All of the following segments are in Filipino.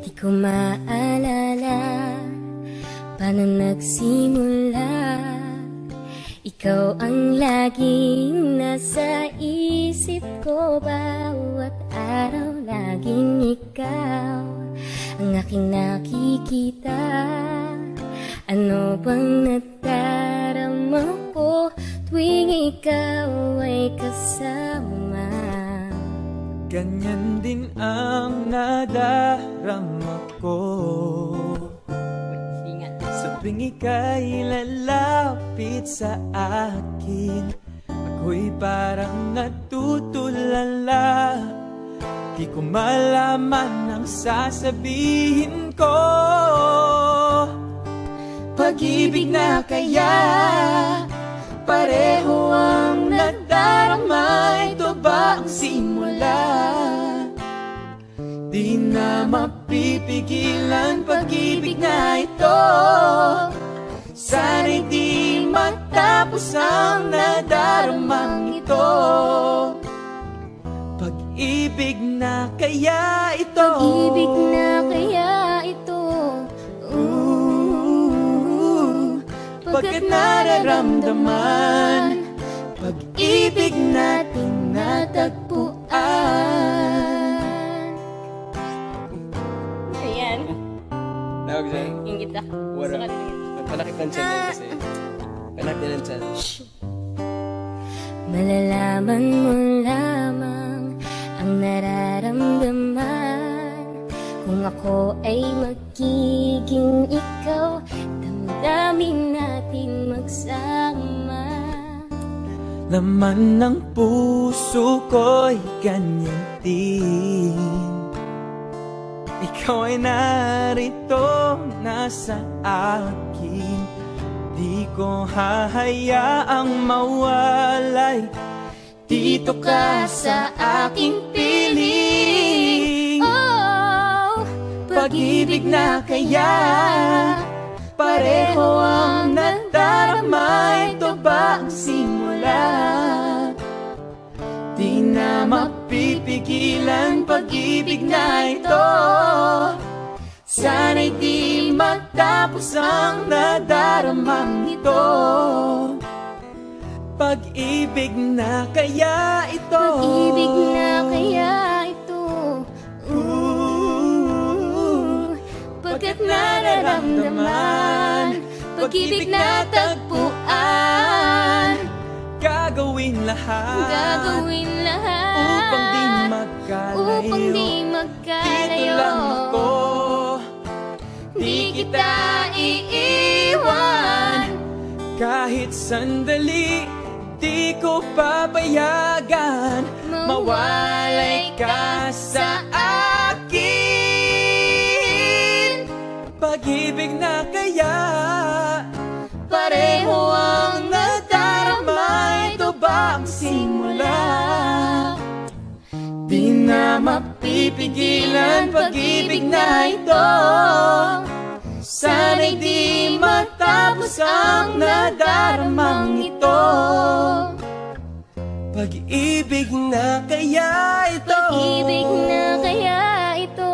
Di ko maalala paano nagsimula. Ikaw ang laging nasa isip ko, bawat araw laging ikaw ang aking nakikita. Ano bang nadarama ko tuwing ikaw ay kasama? Ganyan din ang nadarama ko sa tuwing ika'y lalapit sa akin. Ako'y parang natutulala, di ko malaman ang sasabihin ko. Pag-ibig na kaya pareho ang nadarama? Ito ba ang simula? Di na mapipigilan pag-ibig na ito. Sana'y di matapos ang nadaramang ito. Pag-ibig na kaya ito? Pag-ibig na kaya ito? Pagkat nararamdaman pag-ibig natin natagpuan. Ayan. Tawag siya. Ingit ako. Wala. Panakit ng tiyan yan kasi. Panakit ng tiyan. Malalaman mo lamang ang nararamdaman kung ako ay magiging ikaw. Damdamin natin magsama. Laman ng puso ko'y ganyan din. Ikaw ay narito, nasa akin. Di ko hahayaang mawalay. Dito ka sa aking piling. Oh, Pag-ibig na kaya pareho ang nadarama? Ito ba ang simula? Di na mapipigilan pag-ibig na ito. Sana'y di matapos ang nadaramang ito. Pag-ibig na kaya ito? pag-ibig na kaya ito? Pagkat nararamdaman pag-ibig na tagpuan. Gagawin lahat upang di magkalayo. Dito lang ako, di kita iiwan. Kahit sandali, di ko papayagan mawalay ka sa akin. Pag-ibig na kaya pareho ang nadarama? Ito ba ang simula? Di na mapipigilan pag-ibig na ito. Sana'y di matapos ang nadaramang ito. Pag-ibig na kaya ito? Pag-ibig na kaya ito?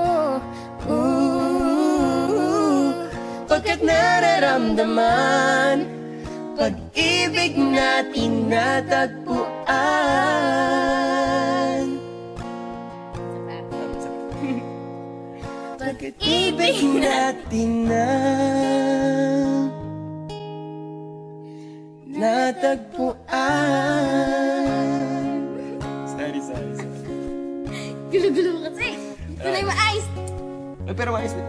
Pagkat nararamdaman pag-ibig natin natagpuan. Pag-ibig natin natagpuan. Sorry. Gulo-gulo kasi. Ito na yung maayos. Pero maayos din.